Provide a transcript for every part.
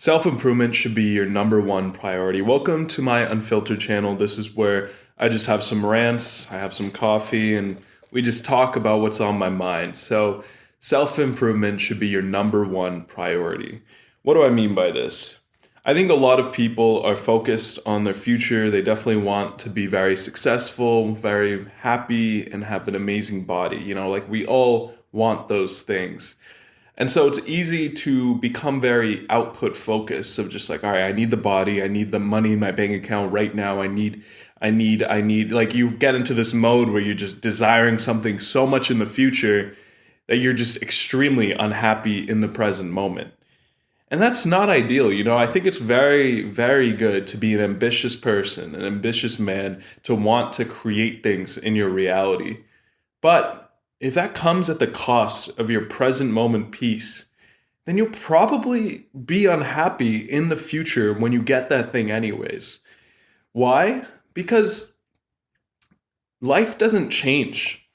Self-improvement should be your number one priority. Welcome to my unfiltered channel. This is where I just have some rants, I have some coffee, and we just talk about what's on my mind. So, self-improvement should be your number one priority. What do I mean by this? I think a lot of people are focused on their future. They definitely want to be very successful, very happy, and have an amazing body. Like we all want those things. And so it's easy to become very output focused of just like, all right, I need the body, I need the money in my bank account right now. I need, like you get into this mode where you're just desiring something so much in the future that you're just extremely unhappy in the present moment. And that's not ideal. I think it's very, very good to be an ambitious person, an ambitious man, to want to create things in your reality. But if that comes at the cost of your present moment peace, then you'll probably be unhappy in the future when you get that thing, anyways. Why? Because life doesn't change.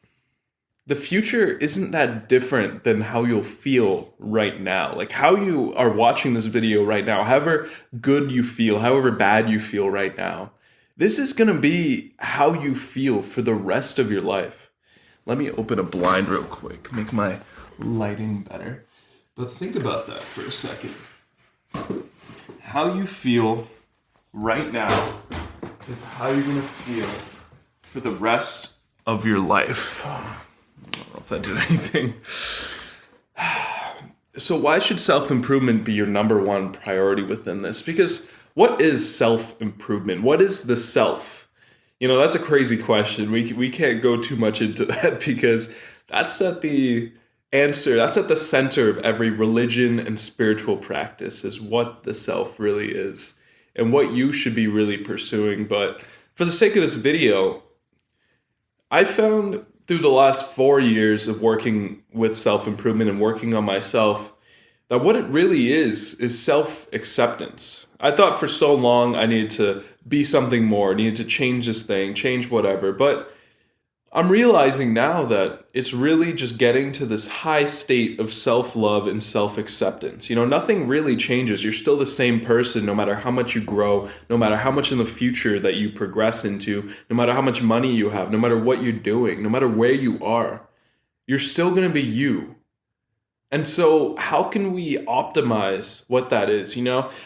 The future isn't that different than how you'll feel right now. Like how you are watching this video right now, however good you feel, however bad you feel right now, this is going to be how you feel for the rest of your life. Let me open a blind real quick, make my lighting better. But think about that for a second. How you feel right now is how you're going to feel for the rest of your life. I don't know if that did anything. So why should self-improvement be your number one priority within this? Because what is self-improvement? What is the self? That's a crazy question. We can't go too much into that because that's at the answer, that's at the center of every religion and spiritual practice, is what the self really is and what you should be really pursuing. But for the sake of this video, I found through the last 4 years of working with self-improvement and working on myself that what it really is self-acceptance. I thought for so long I needed to be something more, needed to change this thing, change whatever. But I'm realizing now that it's really just getting to this high state of self-love and self-acceptance. Nothing really changes. You're still the same person no matter how much you grow, no matter how much in the future that you progress into, no matter how much money you have, no matter what you're doing, no matter where you are. You're still going to be you. And so how can we optimize what that is?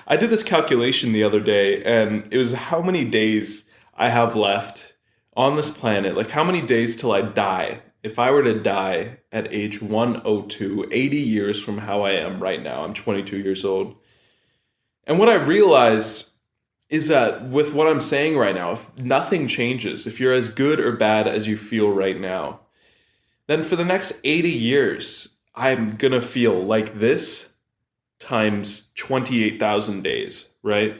I did this calculation the other day, and it was how many days I have left on this planet. Like how many days till I die? If I were to die at age 102, 80 years from how I am right now, I'm 22 years old. And what I realized is that with what I'm saying right now, if nothing changes, if you're as good or bad as you feel right now, then for the next 80 years, I'm going to feel like this times 28,000 days, right?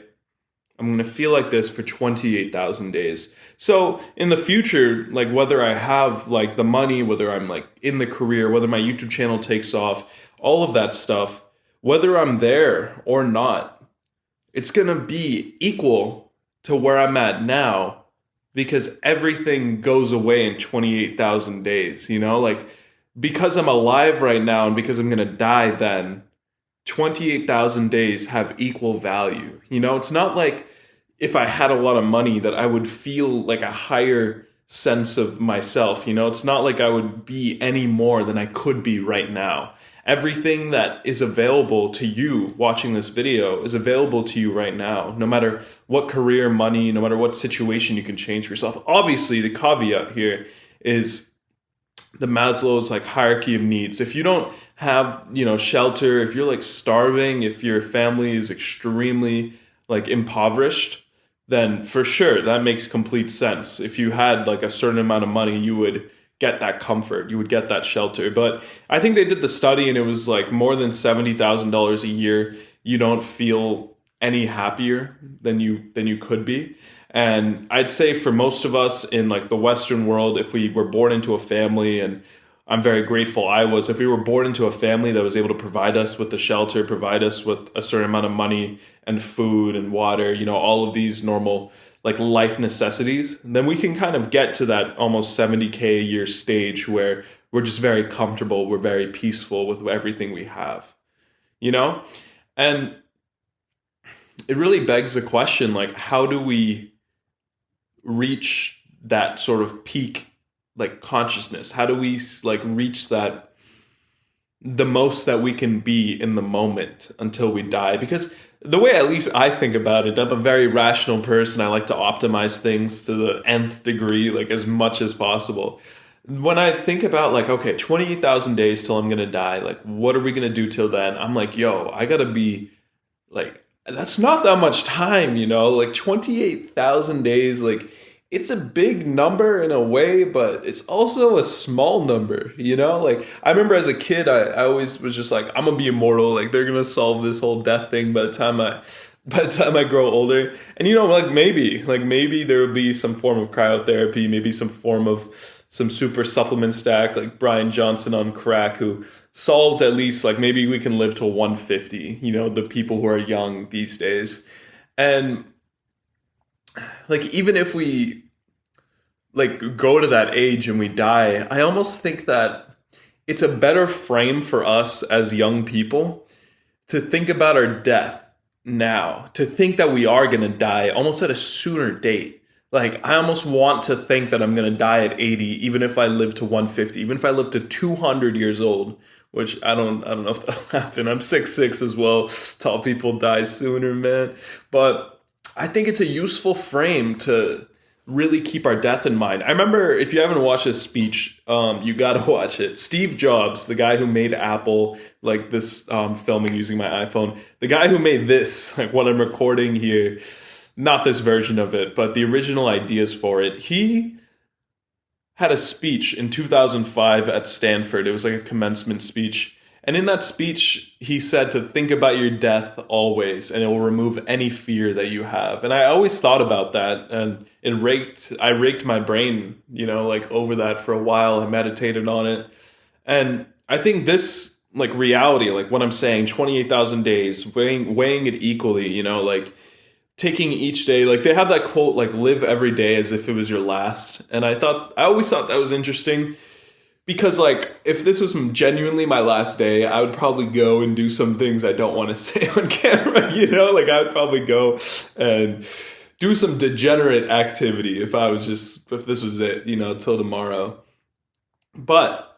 I'm going to feel like this for 28,000 days. So in the future, like whether I have like the money, whether I'm like in the career, whether my YouTube channel takes off, all of that stuff, whether I'm there or not, it's going to be equal to where I'm at now because everything goes away in 28,000 days, like because I'm alive right now and because I'm going to die then, 28,000 days have equal value. It's not like if I had a lot of money that I would feel like a higher sense of myself. It's not like I would be any more than I could be right now. Everything that is available to you watching this video is available to you right now, no matter what career, money, no matter what situation you can change for yourself. Obviously, the caveat here is the Maslow's like hierarchy of needs. If you don't have, shelter, if you're like starving, if your family is extremely like impoverished, then for sure that makes complete sense. If you had like a certain amount of money, you would get that comfort, you would get that shelter. But I think they did the study and it was like more than $70,000 a year, you don't feel any happier than you could be. And I'd say for most of us in like the Western world, if we were born into a family, and I'm very grateful I was, if we were born into a family that was able to provide us with the shelter, provide us with a certain amount of money and food and water, all of these normal like life necessities, then we can kind of get to that almost 70K a year stage where we're just very comfortable, we're very peaceful with everything we have, And it really begs the question, like, how do we reach that sort of peak, like, consciousness? How do we like reach that, the most that we can be in the moment until we die? Because the way at least I think about it, I'm a very rational person. I like to optimize things to the nth degree, like as much as possible. When I think about like, okay, 28,000 days till I'm gonna die, like what are we gonna do till then? I'm like, yo, I gotta be like, that's not that much time, like 28,000 days, like it's a big number in a way, but it's also a small number. Like I remember as a kid, I always was just like, I'm gonna be immortal, like they're gonna solve this whole death thing by the time I grow older. And like maybe there will be some form of cryotherapy, maybe some form of some super supplement stack like Brian Johnson on crack who solves at least like maybe we can live to 150, the people who are young these days. And like even if we like go to that age and we die, I almost think that it's a better frame for us as young people to think about our death now, to think that we are going to die almost at a sooner date. Like I almost want to think that I'm going to die at 80, even if I live to 150, even if I live to 200 years old, which I don't know if that'll happen. I'm 6'6" as well. Tall people die sooner, man. But I think it's a useful frame to really keep our death in mind. I remember, if you haven't watched this speech, you got to watch it. Steve Jobs, the guy who made Apple, like this, filming using my iPhone, the guy who made this, like what I'm recording here, not this version of it, but the original ideas for it. He had a speech in 2005 at Stanford. It was like a commencement speech. And in that speech, he said to think about your death always, and it will remove any fear that you have. And I always thought about that, and I raked my brain, like over that for a while. I meditated on it. And I think this, like reality, like what I'm saying, 28,000 days, weighing it equally, like taking each day, like they have that quote, like live every day as if it was your last. And I always thought that was interesting because like if this was genuinely my last day, I would probably go and do some things I don't want to say on camera, like I would probably go and do some degenerate activity if this was it, till tomorrow. But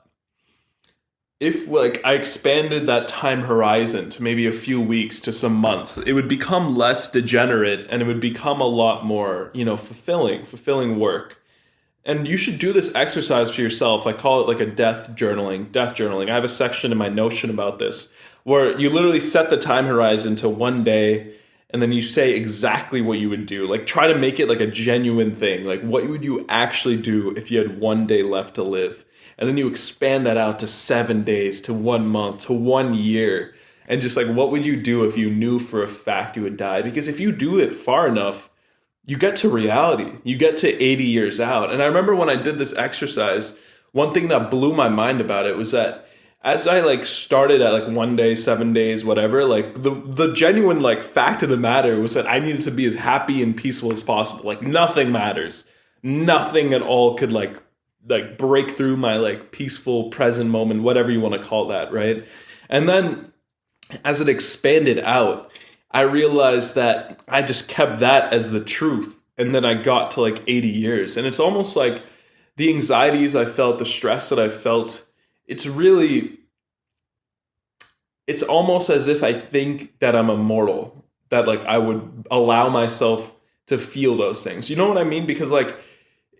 if like I expanded that time horizon to maybe a few weeks to some months, it would become less degenerate and it would become a lot more, fulfilling work. And you should do this exercise for yourself. I call it like a death journaling. I have a section in my Notion about this where you literally set the time horizon to one day and then you say exactly what you would do. Like try to make it like a genuine thing. Like what would you actually do if you had one day left to live? And then you expand that out to 7 days, to 1 month, to 1 year. And just like, what would you do if you knew for a fact you would die? Because if you do it far enough, you get to reality. You get to 80 years out. And I remember when I did this exercise, one thing that blew my mind about it was that as I like started at like 1 day, 7 days, whatever, like the genuine like fact of the matter was that I needed to be as happy and peaceful as possible. Like nothing matters. Nothing at all could like break through my like peaceful present moment, whatever you want to call that, right? And then as it expanded out, I realized that I just kept that as the truth. And then I got to like 80 years. And it's almost like the anxieties I felt, the stress that I felt, it's almost as if I think that I'm immortal, that like I would allow myself to feel those things. You know what I mean? Because like,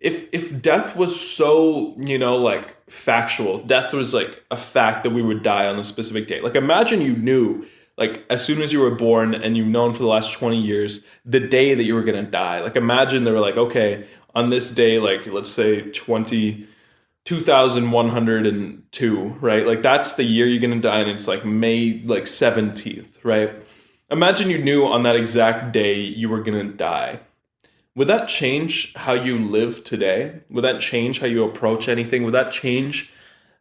if death was so, like factual, death was like a fact that we would die on a specific date. Like imagine you knew, like as soon as you were born and you've known for the last 20 years, the day that you were going to die. Like imagine they were like, okay, on this day, like let's say 2102, right? Like that's the year you're going to die and it's like May like 17th, right? Imagine you knew on that exact day you were going to die. Would that change how you live today? Would that change how you approach anything? Would that change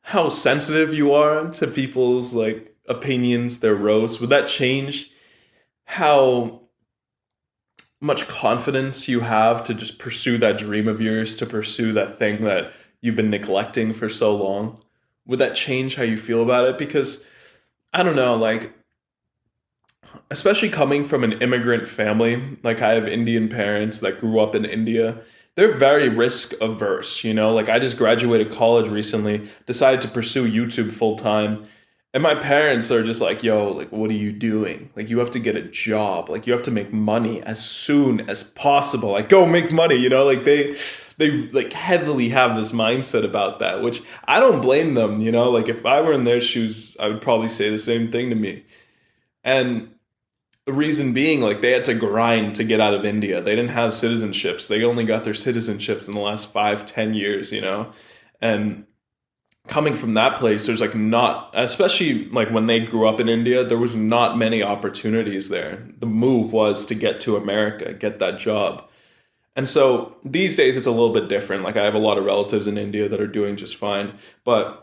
how sensitive you are to people's like opinions, their roasts? Would that change how much confidence you have to just pursue that dream of yours, to pursue that thing that you've been neglecting for so long? Would that change how you feel about it? Because I don't know, like especially coming from an immigrant family, like I have Indian parents that grew up in India, they're very risk averse, you know? Like I just graduated college recently, decided to pursue YouTube full time. And my parents are just like, yo, like, what are you doing? Like, you have to get a job. Like, you have to make money as soon as possible. Like, go make money, you know? Like, they like heavily have this mindset about that, which I don't blame them, you know? Like, if I were in their shoes, I would probably say the same thing to me. And the reason being, like, they had to grind to get out of India. They didn't have citizenships. They only got their citizenships in the last 5, 10 years, you know? And coming from that place, there's like not, especially like when they grew up in India, there was not many opportunities there. The move was to get to America, get that job. And so these days it's a little bit different. Like I have a lot of relatives in India that are doing just fine. But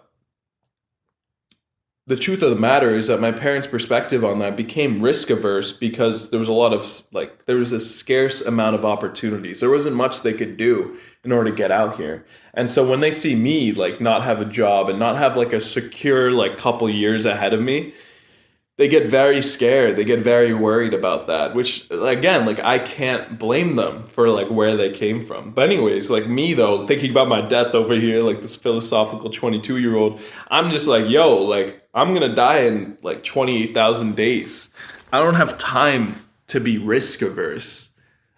the truth of the matter is that my parents' perspective on that became risk averse because there was a lot of like there was a scarce amount of opportunities. There wasn't much they could do in order to get out here. And so when they see me like not have a job and not have like a secure like couple years ahead of me, they get very scared. They get very worried about that, which again, like I can't blame them for like where they came from. But anyways, like me though, thinking about my death over here, like this philosophical 22-year-old, I'm just like, yo, like I'm going to die in like 28,000 days. I don't have time to be risk averse.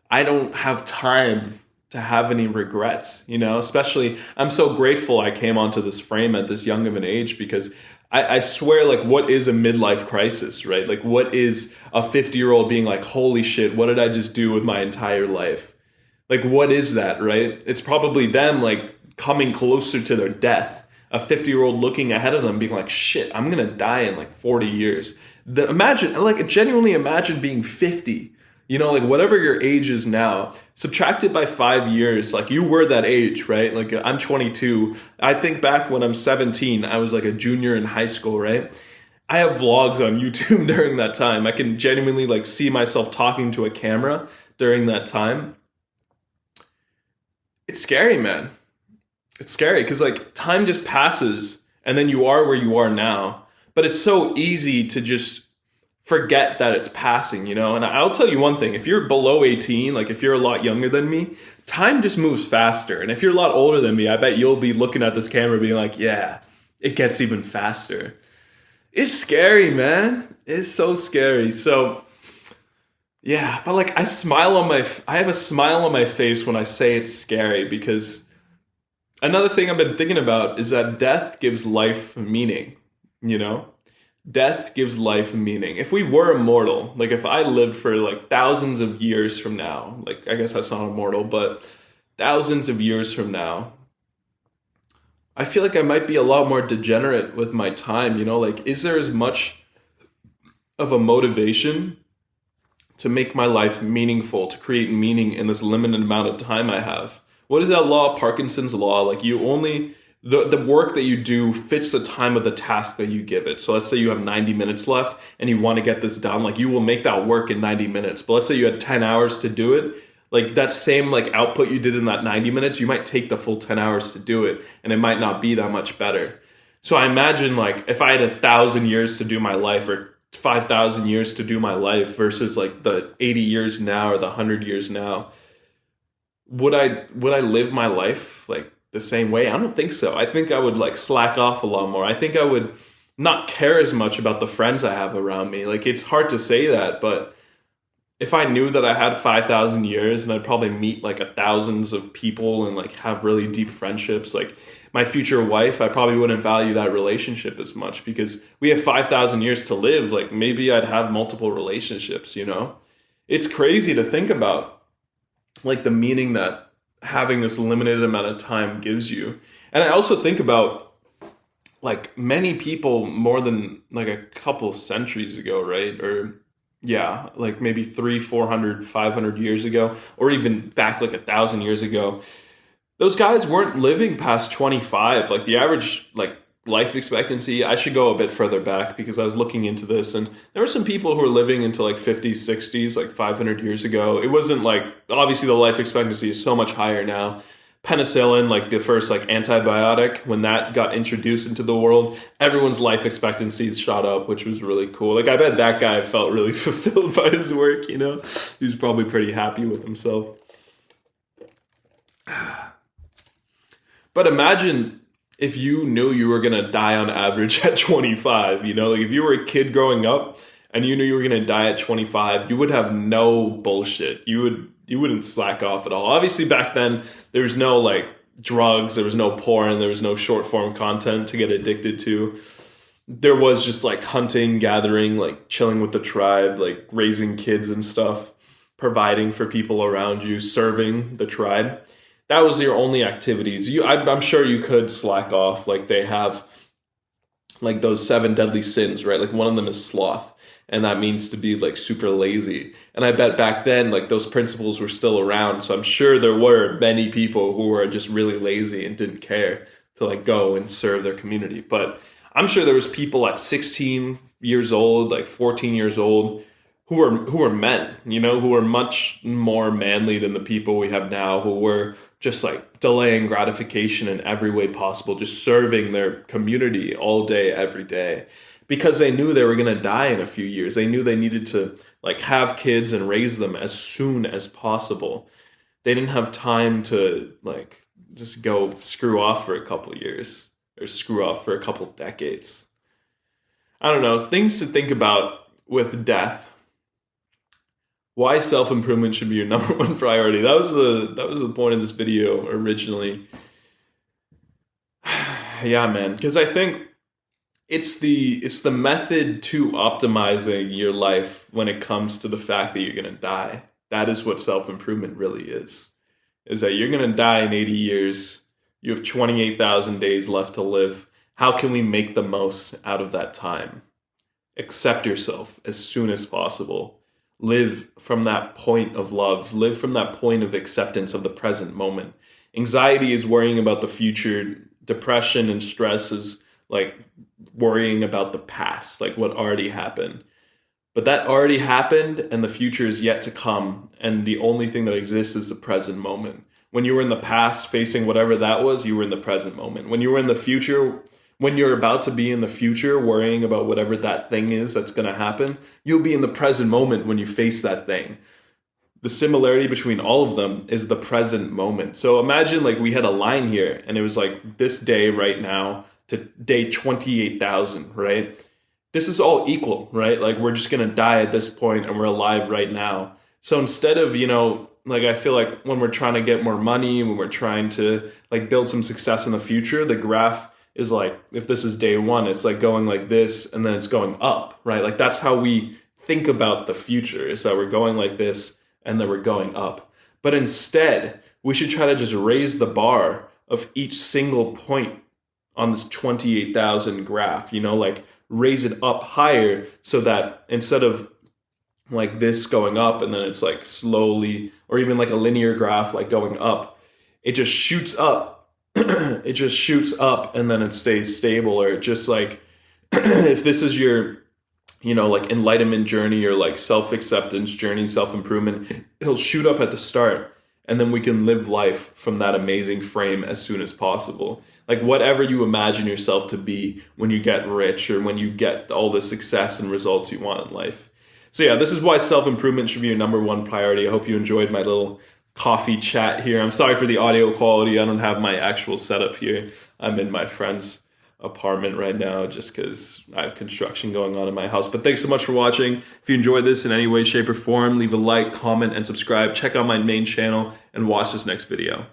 I don't have time to have any regrets, you know, especially I'm so grateful I came onto this frame at this young of an age because I swear, like, what is a midlife crisis, right? Like, what is a 50-year-old being like, holy shit, what did I just do with my entire life? Like, what is that, right? It's probably them, like, coming closer to their death. A 50-year-old looking ahead of them being like, shit, I'm going to die in, like, 40 years. Imagine, like, genuinely imagine being 50. You know, like whatever your age is now, subtracted by 5 years, like you were that age, right? Like I'm 22. I think back when I'm 17, I was like a junior in high school, right? I have vlogs on YouTube during that time. I can genuinely like see myself talking to a camera during that time. It's scary, man. It's scary because like time just passes and then you are where you are now. But it's so easy to just forget that it's passing, you know? And I'll tell you one thing, if you're below 18, like if you're a lot younger than me, time just moves faster. And if you're a lot older than me, I bet you'll be looking at this camera being like, yeah, it gets even faster. It's scary, man. It's so scary. So yeah, but like I have a smile on my face when I say it's scary because another thing I've been thinking about is that death gives life meaning, you know? Death gives life meaning. If we were immortal, like if I lived for like thousands of years from now, like I guess that's not immortal, but thousands of years from now, I feel like I might be a lot more degenerate with my time, you know? Like, is there as much of a motivation to make my life meaningful, to create meaning in this limited amount of time I have? What is that law, Parkinson's law? Like you only the work that you do fits the time of the task that you give it. So let's say you have 90 minutes left and you want to get this done, like you will make that work in 90 minutes. But let's say you had 10 hours to do it, like that same like output you did in that 90 minutes, you might take the full 10 hours to do it and it might not be that much better. So I imagine like if I had 1,000 years to do my life or 5,000 years to do my life versus like the 80 years now or the 100 years now, would I live my life like the same way? I don't think so. I think I would like slack off a lot more. I think I would not care as much about the friends I have around me. Like it's hard to say that, but if I knew that I had 5,000 years and I'd probably meet like thousands of people and like have really deep friendships, like my future wife, I probably wouldn't value that relationship as much because we have 5,000 years to live. Like maybe I'd have multiple relationships, you know? It's crazy to think about like the meaning that having this limited amount of time gives you. And I also think about like many people more than like a couple centuries ago, right? Or yeah, like maybe 300, 400, 500 years ago, or even back like 1,000 years ago, those guys weren't living past 25. Like the average like life expectancy, I should go a bit further back because I was looking into this and there were some people who were living into like 50s, 60s, like 500 years ago. It wasn't like, obviously the life expectancy is so much higher now, penicillin, like the first like antibiotic, when that got introduced into the world, everyone's life expectancy shot up, which was really cool. Like I bet that guy felt really fulfilled by his work, you know? He was probably pretty happy with himself. But imagine if you knew you were going to die on average at 25, you know? Like if you were a kid growing up and you knew you were going to die at 25, you would have no bullshit. You wouldn't slack off at all. Obviously back then there was no like drugs, there was no porn, there was no short form content to get addicted to. There was just like hunting, gathering, like chilling with the tribe, like raising kids and stuff, providing for people around you, serving the tribe. That was your only activities. I'm sure you could slack off. Like they have like those 7 deadly sins, right? Like one of them is sloth. And that means to be like super lazy. And I bet back then, like those principles were still around. So I'm sure there were many people who were just really lazy and didn't care to like go and serve their community. But I'm sure there was people at 16 years old, like 14 years old, who were men, you know, who were much more manly than the people we have now, who were just like delaying gratification in every way possible, just serving their community all day, every day. Because they knew they were going to die in a few years. They knew they needed to like have kids and raise them as soon as possible. They didn't have time to like just go screw off for a couple of years or screw off for a couple decades. I don't know, things to think about with death. Why self-improvement should be your number one priority. That was the point of this video originally. Yeah, man, because I think it's the method to optimizing your life when it comes to the fact that you're going to die. That is what self-improvement really is that you're going to die in 80 years. You have 28,000 days left to live. How can we make the most out of that time? Accept yourself as soon as possible. Live from that point of love. Live from that point of acceptance of the present moment. Anxiety is worrying about the future. Depression and stress is like worrying about the past, like what already happened. But that already happened and the future is yet to come. And the only thing that exists is the present moment. When you were in the past facing whatever that was, you were in the present moment. When you were in the future, when you're about to be in the future worrying about whatever that thing is that's going to happen, you'll be in the present moment when you face that thing. The similarity between all of them is the present moment. So imagine like we had a line here and it was like this day right now to day 28,000, right? This is all equal, right? Like we're just going to die at this point and we're alive right now. So instead of, you know, like I feel like when we're trying to get more money, when we're trying to like build some success in the future, the graph is like, if this is day one, it's like going like this and then it's going up, right? Like that's how we think about the future, is that we're going like this and then we're going up. But instead, we should try to just raise the bar of each single point on this 28,000 graph, you know, like raise it up higher so that instead of like this going up and then it's like slowly, or even like a linear graph like going up, it just shoots up. It just shoots up and then it stays stable. Or just like if this is your, you know, like enlightenment journey or like self-acceptance journey, self-improvement, it'll shoot up at the start and then we can live life from that amazing frame as soon as possible. Like whatever you imagine yourself to be when you get rich or when you get all the success and results you want in life. So yeah, this is why self-improvement should be your number one priority. I hope you enjoyed my little coffee chat here. I'm sorry for the audio quality. I don't have my actual setup here. I'm in my friend's apartment right now just because I have construction going on in my house. But thanks so much for watching. If you enjoyed this in any way, shape, or form, leave a like, comment, and subscribe. Check out my main channel and watch this next video.